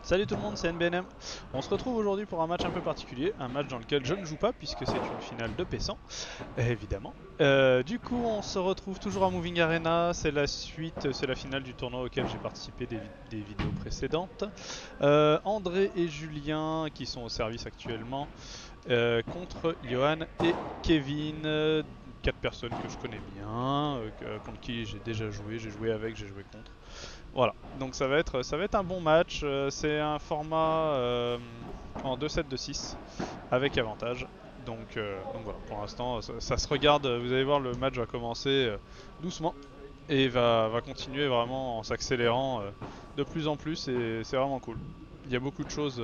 Salut tout le monde, c'est NBNM. On se retrouve aujourd'hui pour un match un peu particulier, un match dans lequel je ne joue pas puisque c'est une finale de P100, évidemment. Du coup, on se retrouve toujours à Moving Arena, c'est la suite, c'est la finale du tournoi auquel j'ai participé des vidéos précédentes. André et Julien qui sont au service actuellement contre Johan et Kevin. Quatre personnes que je connais bien, contre qui j'ai déjà joué, j'ai joué avec, j'ai joué contre. Voilà, donc ça va être un bon match. C'est un format en 2 sets de 6 avec avantage. Donc voilà, pour l'instant ça se regarde. Vous allez voir, le match va commencer doucement et va continuer vraiment en s'accélérant de plus en plus et c'est vraiment cool. Il y a beaucoup de choses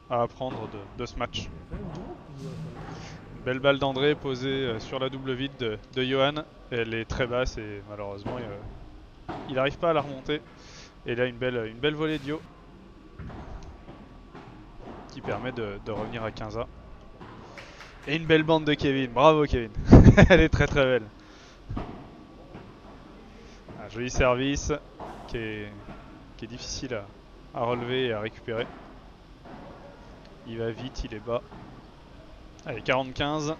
à apprendre de ce match. Une belle balle d'André posée sur la double vide de Johan. Elle est très basse et malheureusement il n'arrive pas à la remonter. Et là, une belle volée d'Io qui permet de revenir à 15A. Et une belle bande de Kevin. Bravo Kevin. Elle est très très belle. Un joli service qui est difficile à relever et à récupérer. Il va vite, il est bas. Allez, 40-15.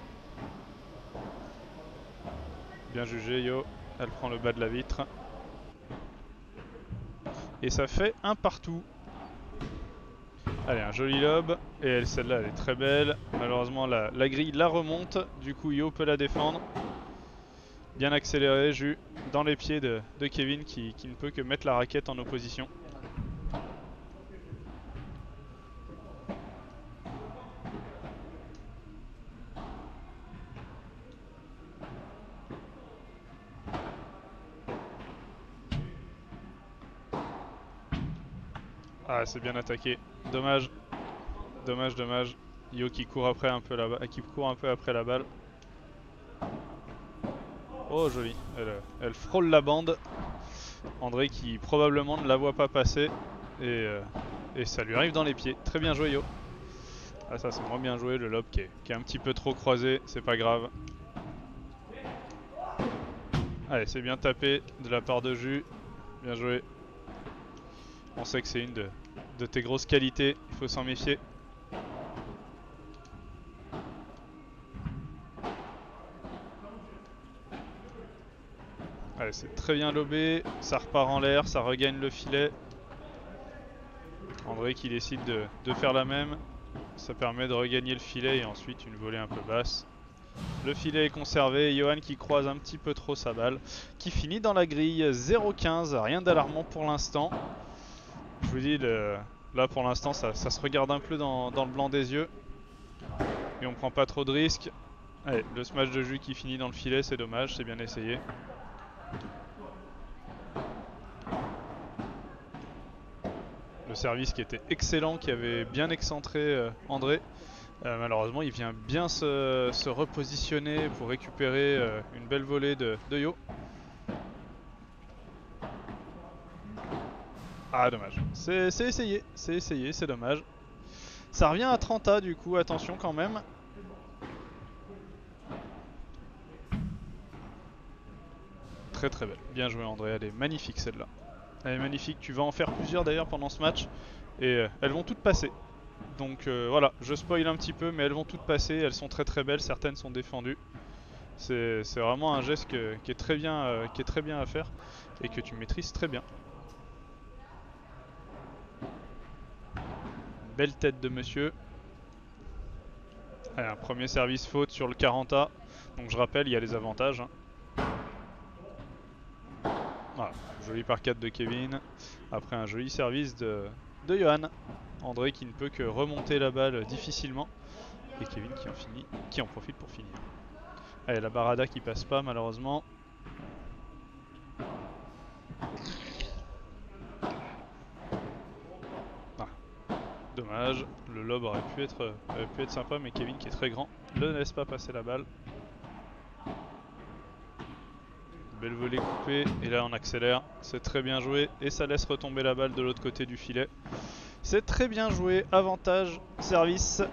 Bien jugé Yo. Elle prend le bas de la vitre. Et ça fait un partout. Allez, un joli lob. Et celle-là, elle est très belle. Malheureusement, la grille la remonte. Du coup, Yo peut la défendre. Bien accéléré, Jus dans les pieds de Kevin qui ne peut que mettre la raquette en opposition. Ah, c'est bien attaqué. Dommage. Dommage, dommage. Yo qui court après un peu qui court un peu après la balle. Oh, joli. Elle frôle la bande. André qui probablement ne la voit pas passer. Et ça lui arrive dans les pieds. Très bien joué, Yo. Ah, ça, c'est moins bien joué. Le lob qui est un petit peu trop croisé. C'est pas grave. Allez, c'est bien tapé de la part de Jus. Bien joué. On sait que c'est une de tes grosses qualités. Il faut s'en méfier. Allez, c'est très bien lobé, ça repart en l'air, ça regagne le filet. André qui décide de faire la même. Ça permet de regagner le filet et ensuite une volée un peu basse. Le filet est conservé, Johan qui croise un petit peu trop sa balle. Qui finit dans la grille 0-15, rien d'alarmant pour l'instant. Je vous dis, là pour l'instant ça se regarde un peu dans le blanc des yeux. Mais on prend pas trop de risques. Allez, le smash de Jus qui finit dans le filet, c'est dommage, c'est bien essayé. Le service qui était excellent, qui avait bien excentré André. Malheureusement, il vient bien se repositionner pour récupérer une belle volée de Yo. Ah, dommage. C'est essayé, c'est dommage. Ça revient à 30A du coup, attention quand même. Très très belle. Bien joué André, elle est magnifique celle-là. Elle est magnifique, tu vas en faire plusieurs d'ailleurs pendant ce match. Et elles vont toutes passer. Donc voilà, je spoil un petit peu, mais elles vont toutes passer, elles sont très très belles, certaines sont défendues. C'est vraiment un geste qui est très bien à faire et que tu maîtrises très bien. Belle tête de monsieur. Allez, un premier service faute sur le 40A. Donc je rappelle, il y a les avantages. Voilà, joli par 4 de Kevin. Après un joli service de Johan. André qui ne peut que remonter la balle difficilement. Et Kevin qui en profite pour finir. Allez, la barada qui passe pas malheureusement. Ah, dommage, le lob aurait pu être sympa, mais Kevin qui est très grand ne laisse pas passer la balle. Belle volée coupée, et là on accélère, c'est très bien joué, et ça laisse retomber la balle de l'autre côté du filet. C'est très bien joué, avantage, service.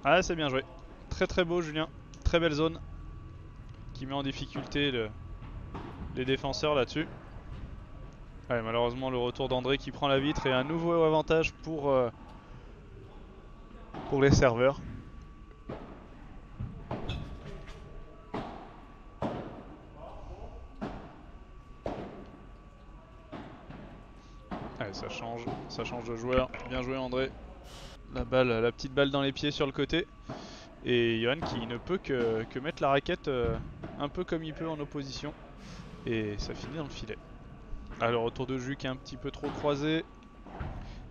Ah, c'est bien joué. Très très beau Julien, très belle zone, qui met en difficulté les défenseurs là-dessus. Ouais, malheureusement le retour d'André qui prend la vitre et un nouveau avantage pour les serveurs. Allez, ça change de joueur. Bien joué André. La petite balle dans les pieds sur le côté. Et Johan qui ne peut que mettre la raquette un peu comme il peut en opposition. Et ça finit dans le filet. Alors retour de jus qui est un petit peu trop croisé.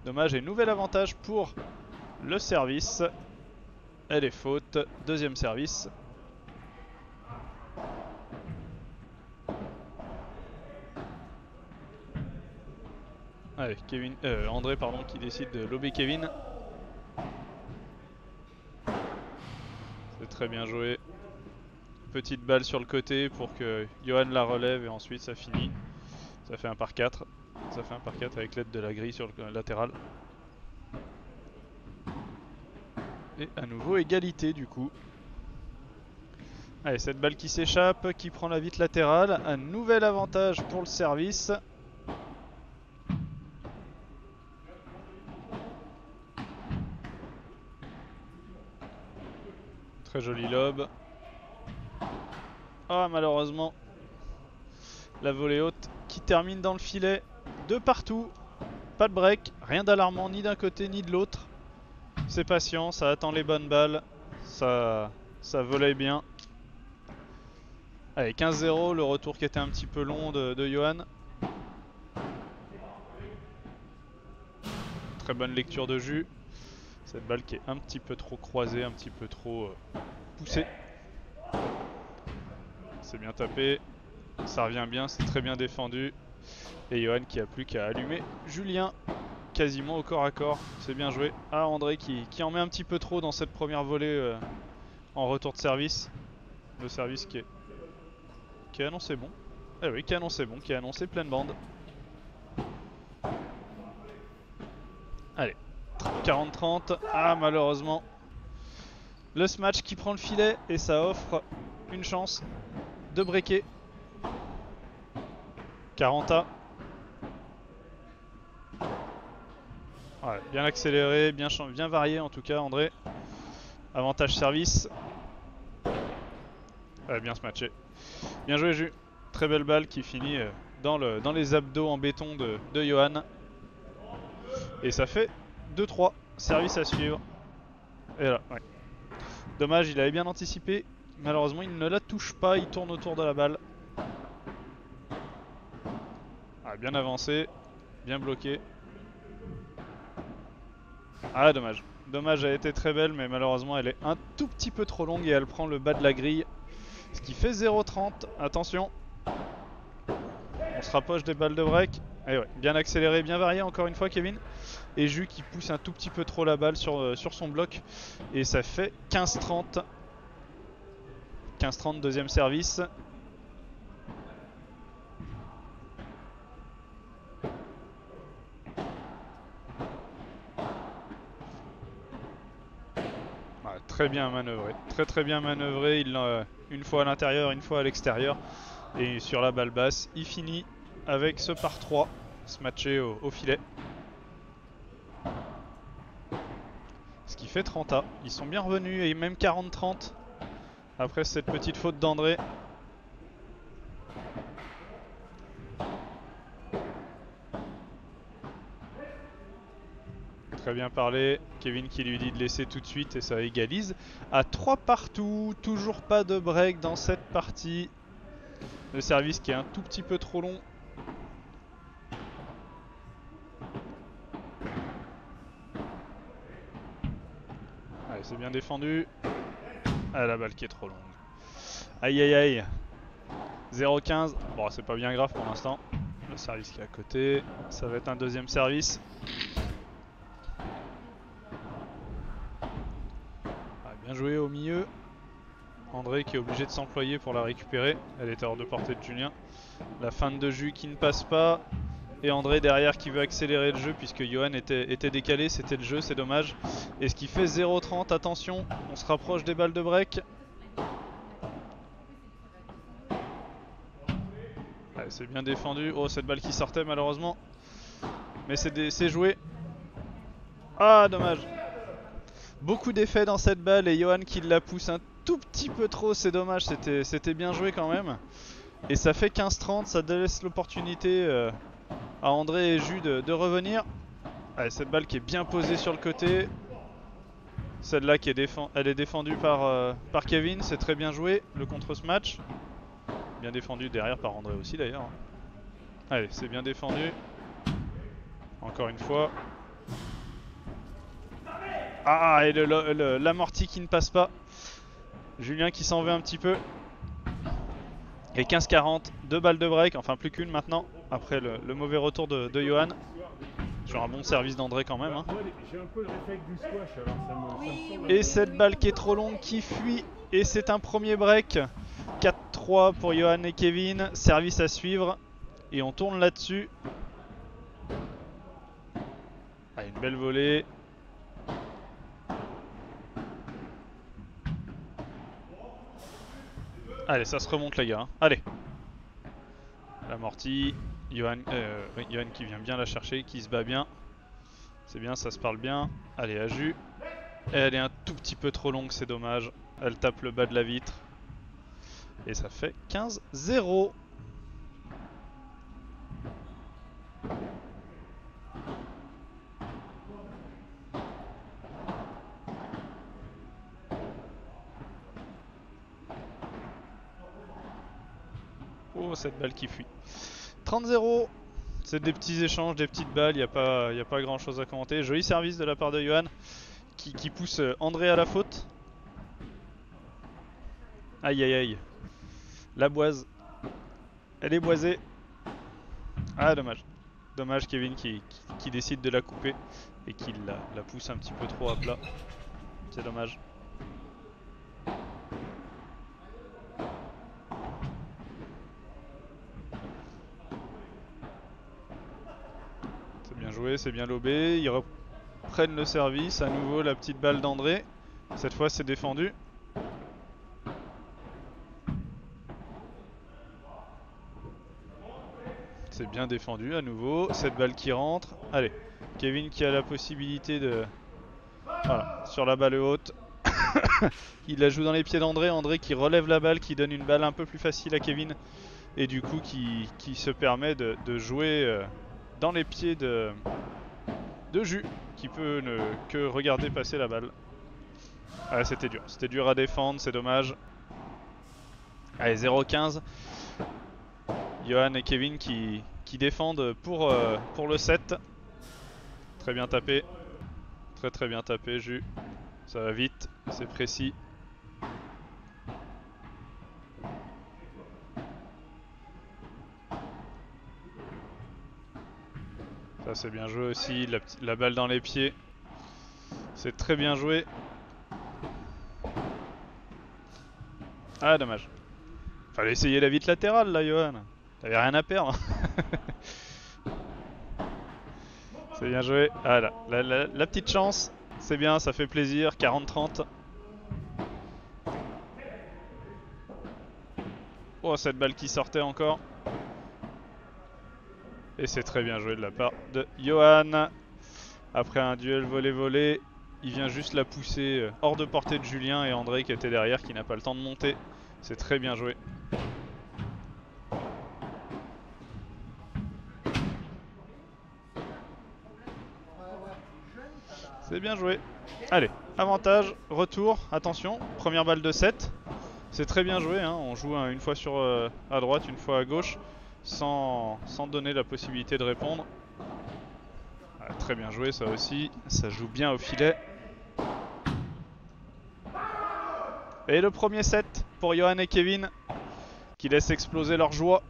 Dommage, et nouvel avantage pour le service. Elle est faute. Deuxième service. Allez, André pardon, qui décide de lober Kevin. C'est très bien joué. Petite balle sur le côté pour que Johan la relève et ensuite ça finit. Ça fait un par 4. Ça fait un par 4 avec l'aide de la grille sur le latéral. Et à nouveau égalité du coup. Allez, cette balle qui s'échappe, qui prend la vitre latérale. Un nouvel avantage pour le service. Très joli lob. Ah, malheureusement, la volée haute qui termine dans le filet. De partout. Pas de break. Rien d'alarmant ni d'un côté ni de l'autre. C'est patient, ça attend les bonnes balles. Ça volait bien. Allez, 15-0, le retour qui était un petit peu long de Johan. Très bonne lecture de jus. Cette balle qui est un petit peu trop croisée, un petit peu trop poussée. C'est bien tapé. Ça revient bien, c'est très bien défendu. Et Johan qui a plus qu'à allumer Julien quasiment au corps à corps. C'est bien joué. Ah, André qui en met un petit peu trop dans cette première volée en retour de service. Le service qui est annoncé bon. Eh oui, qui est annoncé bon, qui est annoncé pleine bande. Allez, 40-30. Ah, malheureusement, le smash qui prend le filet et ça offre une chance de breaker. 40A. Ouais, bien accéléré, bien varié en tout cas, André. Avantage service. Ouais, bien se matcher. Bien joué, Jus. Très belle balle qui finit dans les abdos en béton de Johan. Et ça fait 2-3. Service à suivre. Et là, ouais. Dommage, il avait bien anticipé. Malheureusement, il ne la touche pas. Il tourne autour de la balle. Ah, bien avancé. Bien bloqué. Ah, dommage. Dommage, elle a été très belle, mais malheureusement, elle est un tout petit peu trop longue et elle prend le bas de la grille. Ce qui fait 0,30. Attention. On se rapproche des balles de break. Et ouais, bien accéléré, bien varié encore une fois, Kevin. Et Jus qui pousse un tout petit peu trop la balle sur son bloc. Et ça fait 15-30. 15-30, deuxième service. Ouais, très bien manœuvré. Très bien manœuvré. Il une fois à l'intérieur, une fois à l'extérieur. Et sur la balle basse, il finit avec ce par 3. Se matcher au filet. Ce qui fait 30A. Ils sont bien revenus et même 40-30. Après cette petite faute d'André. Très bien parlé. Kevin qui lui dit de laisser tout de suite et ça égalise. À 3 partout. Toujours pas de break dans cette partie. Le service qui est un tout petit peu trop long. Allez, c'est bien défendu. Ah, la balle qui est trop longue. Aïe aïe aïe. 0-15. Bon, c'est pas bien grave pour l'instant. Le service qui est à côté. Ça va être un deuxième service. Ah, bien joué au milieu. André qui est obligé de s'employer pour la récupérer. Elle était hors de portée de Julien. La feinte de Jus qui ne passe pas. Et André derrière qui veut accélérer le jeu puisque Johan était décalé. C'était le jeu, c'est dommage. Et ce qui fait 0-30. Attention, on se rapproche des balles de break. c'est bien défendu. Oh, cette balle qui sortait malheureusement. Mais c'est joué. Ah, dommage. Beaucoup d'effets dans cette balle et Johan qui la pousse un tout petit peu trop, c'est dommage, c'était bien joué quand même. Et ça fait 15-30, ça laisse l'opportunité à André et Jus de revenir. Allez, cette balle qui est bien posée sur le côté. Celle-là qui est elle est défendue par Kevin, c'est très bien joué, le contre-smash. Bien défendu derrière par André aussi d'ailleurs. Allez, c'est bien défendu. Encore une fois. Ah, et l'amorti qui ne passe pas. Julien qui s'en veut un petit peu. Et 15-40, 2 balles de break, enfin plus qu'une maintenant, après le mauvais retour de Johan. Sur un bon service d'André quand même. Hein. Et cette balle qui est trop longue qui fuit. Et c'est un premier break. 4-3 pour Johan et Kevin. Service à suivre. Et on tourne là-dessus. Ah, une belle volée. Allez, ça se remonte les gars. Allez. L'amorti. Johan qui vient bien la chercher, qui se bat bien. C'est bien, ça se parle bien. Allez, à Jus. Et elle est un tout petit peu trop longue, c'est dommage. Elle tape le bas de la vitre. Et ça fait 15-0. Oh, cette balle qui fuit. 30-0. C'est des petits échanges, des petites balles, il n'y a pas grand chose à commenter. Joli service de la part de Johan qui pousse André à la faute. Aïe aïe aïe. La boise. Elle est boisée. Ah, dommage. Dommage Kevin qui décide de la couper et qui la pousse un petit peu trop à plat. C'est dommage. C'est bien joué, c'est bien lobé. Ils reprennent le service. À nouveau la petite balle d'André. Cette fois c'est défendu. C'est bien défendu à nouveau. Cette balle qui rentre. Allez, Kevin qui a la possibilité de... Voilà, sur la balle haute. Il la joue dans les pieds d'André. André qui relève la balle, qui donne une balle un peu plus facile à Kevin. Et du coup qui se permet de jouer dans les pieds de Jus. Qui peut ne que regarder passer la balle. Ah, c'était dur. C'était dur à défendre, c'est dommage. Allez, 0-15. Johan et Kevin qui défendent pour le 7. Très bien tapé. Très bien tapé, Jus. Ça va vite, c'est précis. Ça c'est bien joué aussi, la balle dans les pieds. C'est très bien joué. Ah, dommage. Fallait essayer la vitre latérale là, Johan. T'avais rien à perdre. C'est bien joué. Ah là, la petite chance. C'est bien, ça fait plaisir. 40-30. Oh, cette balle qui sortait encore. Et c'est très bien joué de la part de Johan. Après un duel volé-volé, il vient juste la pousser hors de portée de Julien et André qui était derrière, qui n'a pas le temps de monter. C'est très bien joué. C'est bien joué. Allez, avantage, retour, attention, première balle de 7. C'est très bien joué, hein. On joue une fois à droite, une fois à gauche, sans donner la possibilité de répondre. Ah, très bien joué ça aussi, ça joue bien au filet. Et le premier set pour Johan et Kevin, qui laissent exploser leur joie.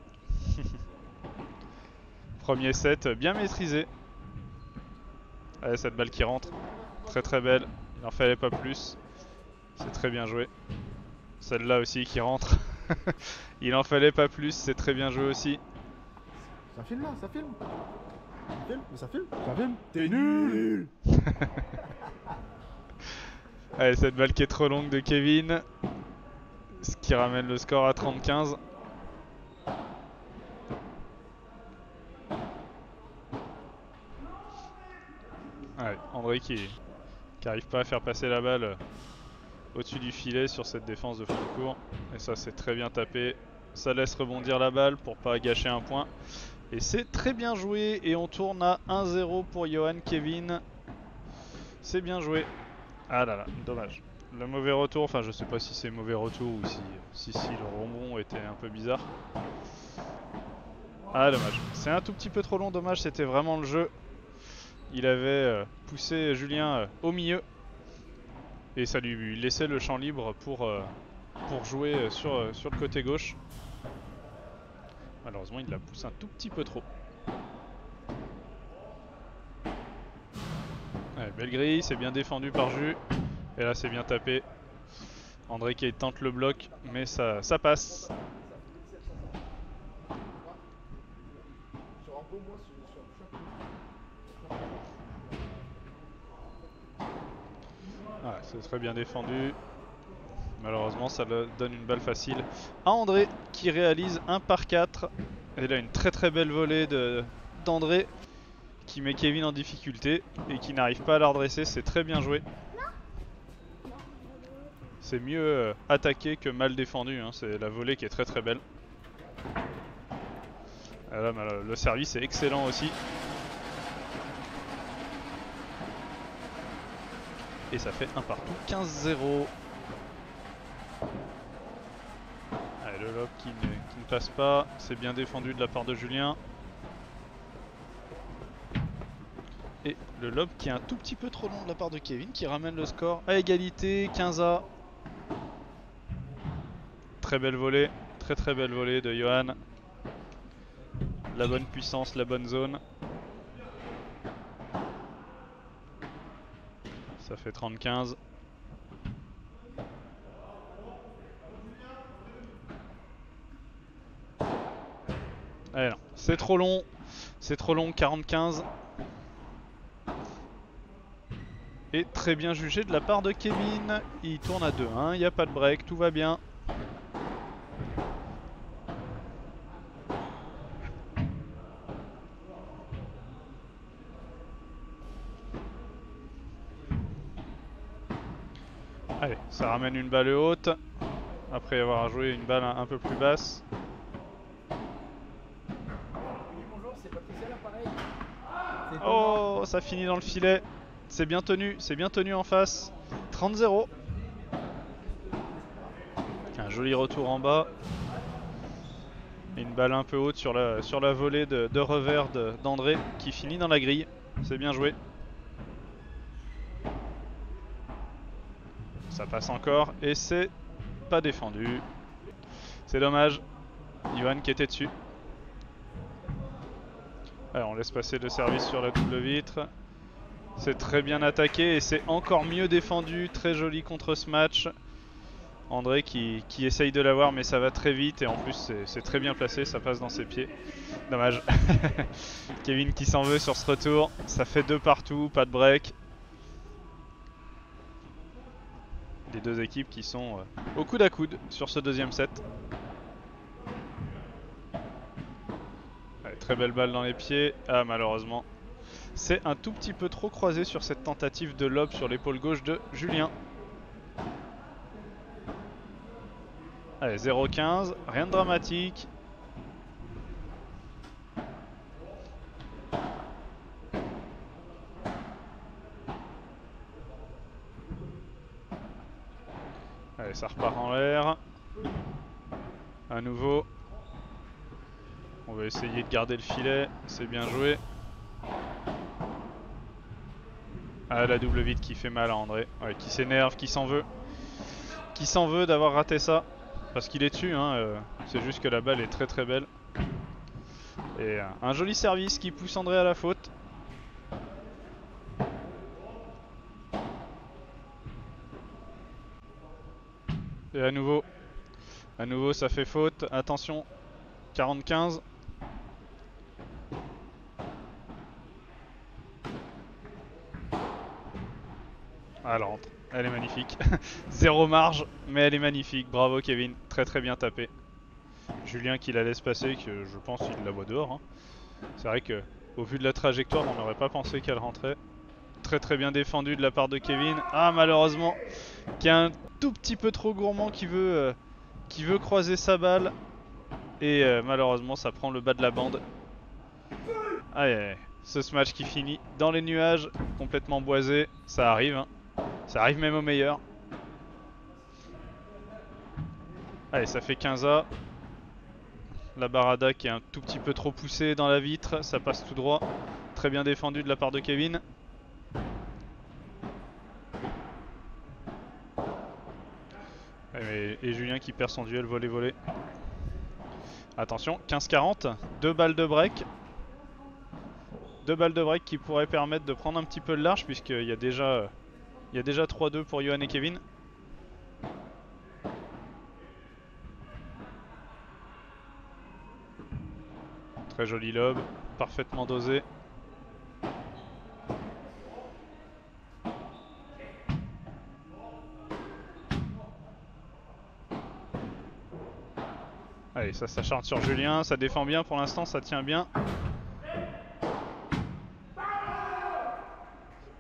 Premier set bien maîtrisé. Allez, cette balle qui rentre, très belle, il n'en fallait pas plus. C'est très bien joué. Celle-là aussi qui rentre. Il en fallait pas plus, c'est très bien joué aussi. Ça filme là, ça filme. Ça filme, mais ça filme, ça filme. T'es nul. Allez, cette balle qui est trop longue de Kevin. Ce qui ramène le score à 30-15. Ouais, André qui arrive pas à faire passer la balle au-dessus du filet sur cette défense de fond de court. Et ça c'est très bien tapé. Ça laisse rebondir la balle pour pas gâcher un point. Et c'est très bien joué et on tourne à 1-0 pour Johan Kevin. C'est bien joué. Ah là là, dommage. Le mauvais retour, enfin je sais pas si c'est mauvais retour ou si le rebond était un peu bizarre. Ah dommage. C'est un tout petit peu trop long, dommage, c'était vraiment le jeu. Il avait poussé Julien au milieu. Et ça lui laissait le champ libre pour jouer sur le côté gauche. Malheureusement il la pousse un tout petit peu trop. Ouais, belle grille, c'est bien défendu par Jus. Et là c'est bien tapé. André qui tente le bloc, mais ça passe. Ouais, c'est très bien défendu. Malheureusement ça donne une balle facile à André qui réalise 1 par 4. Et là une très belle volée d'André qui met Kevin en difficulté et qui n'arrive pas à la redresser, c'est très bien joué. C'est mieux attaqué que mal défendu, hein. C'est la volée qui est très belle. Et là, le service est excellent aussi. Et ça fait un partout, 15-0. Allez, le lob qui ne passe pas, c'est bien défendu de la part de Julien. Et le lob qui est un tout petit peu trop long de la part de Kevin qui ramène le score à égalité, 15-. Très belle volée, très belle volée de Johan. La bonne puissance, la bonne zone. Ça fait 30-15. Allez non, c'est trop long, 40-15. Et très bien jugé de la part de Kevin. Il tourne à 2-1, il n'y a pas de break, tout va bien. Allez, ça ramène une balle haute. Après avoir joué une balle un peu plus basse. Oh, ça finit dans le filet. C'est bien tenu en face. 30-0. Un joli retour en bas. Et une balle un peu haute sur la volée de revers d'André qui finit dans la grille. C'est bien joué. Ça passe encore et c'est pas défendu. C'est dommage. Johan qui était dessus. Alors on laisse passer le service sur la double vitre. C'est très bien attaqué et c'est encore mieux défendu. Très joli contre ce match. André qui essaye de l'avoir mais ça va très vite et en plus c'est très bien placé, ça passe dans ses pieds. Dommage. Kevin qui s'en veut sur ce retour. Ça fait 2 partout, pas de break. Les deux équipes qui sont au coude à coude sur ce deuxième set. Allez, très belle balle dans les pieds. Ah malheureusement. C'est un tout petit peu trop croisé sur cette tentative de lob sur l'épaule gauche de Julien. Allez, 0-15, rien de dramatique. Allez, ça repart en l'air. À nouveau. On va essayer de garder le filet, c'est bien joué. Ah, la double vide qui fait mal à André, ouais, qui s'énerve, qui s'en veut. Qui s'en veut d'avoir raté ça. Parce qu'il est dessus, hein, c'est juste que la balle est très belle. Et un joli service qui pousse André à la faute. Et à nouveau ça fait faute, attention, 40-15. Ah, elle rentre, elle est magnifique. Zéro marge, mais elle est magnifique, bravo Kevin, très bien tapé. Julien qui la laisse passer, que je pense qu'il la voit dehors, hein. C'est vrai que au vu de la trajectoire on n'aurait pas pensé qu'elle rentrait. très bien défendu de la part de Kevin. Ah, malheureusement, qui est un tout petit peu trop gourmand, qui veut croiser sa balle. Et malheureusement, ça prend le bas de la bande. Aïe, aïe, aïe. Ce match qui finit dans les nuages, complètement boisé. Ça arrive, hein. Ça arrive même au meilleur. Allez, ça fait 15A. La Barada qui est un tout petit peu trop poussée dans la vitre. Ça passe tout droit. Très bien défendu de la part de Kevin. Et Julien qui perd son duel volley-volley. Attention, 15-40. 2 balles de break. 2 balles de break qui pourraient permettre de prendre un petit peu de large, puisqu'il y a déjà 3-2 pour Johan et Kevin. Très joli lob, parfaitement dosé. Allez, ça s'acharne sur Julien, ça défend bien pour l'instant, ça tient bien.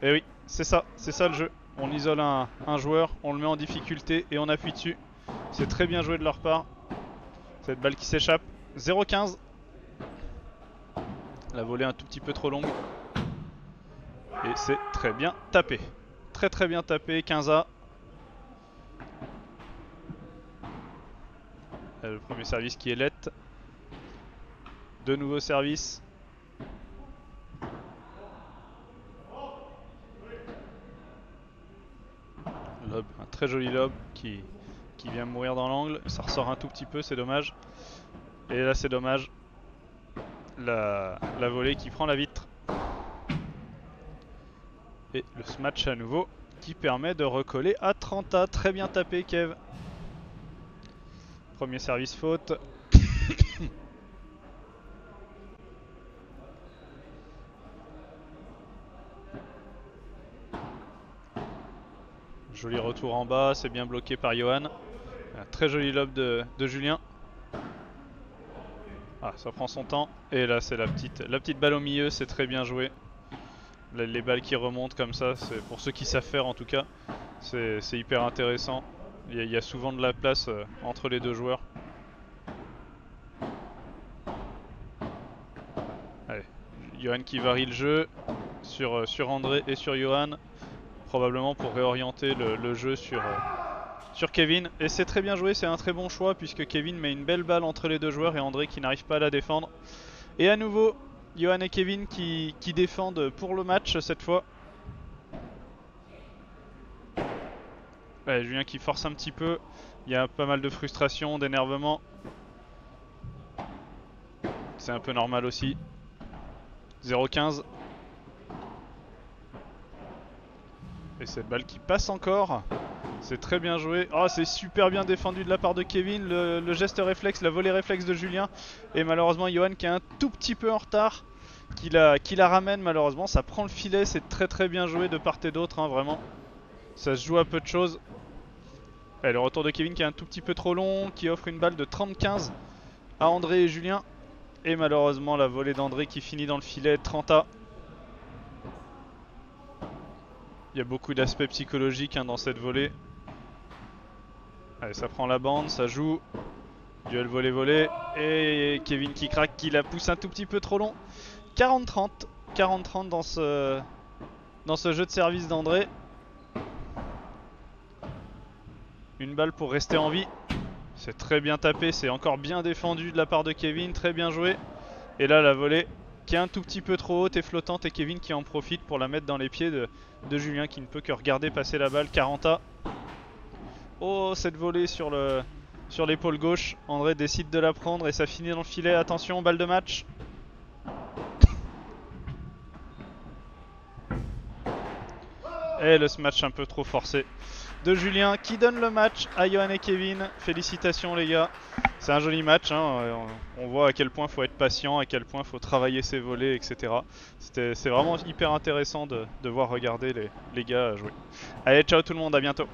Et oui, c'est ça le jeu. On isole un joueur, on le met en difficulté et on appuie dessus. C'est très bien joué de leur part. Cette balle qui s'échappe. 0-15. La volée un tout petit peu trop longue. Et c'est très bien tapé. Très bien tapé, 15A. Le premier service qui est let. De nouveaux services. Lob, un très joli lob qui vient mourir dans l'angle. Ça ressort un tout petit peu, c'est dommage. Et là c'est dommage. La volée qui prend la vitre. Et le smash à nouveau qui permet de recoller à 30A. Très bien tapé Kev. Premier service faute. Joli retour en bas, c'est bien bloqué par Johan. Un très joli lob de Julien. Ah, ça prend son temps. Et là c'est la petite balle au milieu, c'est très bien joué. Les balles qui remontent comme ça, c'est pour ceux qui savent faire en tout cas, c'est hyper intéressant. Il y a souvent de la place entre les deux joueurs. Allez, Johan qui varie le jeu sur André et sur Johan, probablement pour réorienter le jeu sur Kevin. Et c'est très bien joué, c'est un très bon choix puisque Kevin met une belle balle entre les deux joueurs et André qui n'arrive pas à la défendre. Et à nouveau, Johan et Kevin qui défendent pour le match cette fois. Ouais, Julien qui force un petit peu. Il y a pas mal de frustration, d'énervement. C'est un peu normal aussi. 0-15. Et cette balle qui passe encore. C'est très bien joué. Oh, c'est super bien défendu de la part de Kevin. Le geste réflexe, la volée réflexe de Julien. Et malheureusement, Johan qui est un tout petit peu en retard. Qui la ramène malheureusement. Ça prend le filet. C'est très bien joué de part et d'autre, hein, vraiment. Ça se joue à peu de choses. Et le retour de Kevin qui est un tout petit peu trop long. Qui offre une balle de 30-15 à André et Julien. Et malheureusement, la volée d'André qui finit dans le filet. 30A. Il y a beaucoup d'aspects psychologiques, hein, dans cette volée. Allez, ça prend la bande, ça joue. Duel volé. Et Kevin qui craque, qui la pousse un tout petit peu trop long. 40-30. 40-30 dans ce jeu de service d'André. Une balle pour rester en vie. C'est très bien tapé, c'est encore bien défendu de la part de Kevin. Très bien joué. Et là, la volée qui est un tout petit peu trop haute et flottante. Et Kevin qui en profite pour la mettre dans les pieds de Julien qui ne peut que regarder passer la balle. 40A. Oh, cette volée sur l'épaule gauche. André décide de la prendre et ça finit dans le filet. Attention, balle de match. Et le smash un peu trop forcé de Julien qui donne le match à Johan et Kevin. Félicitations les gars. C'est un joli match, hein. On voit à quel point il faut être patient, à quel point il faut travailler ses volets, etc. C'est vraiment hyper intéressant de voir regarder les gars jouer. Allez, ciao tout le monde, à bientôt.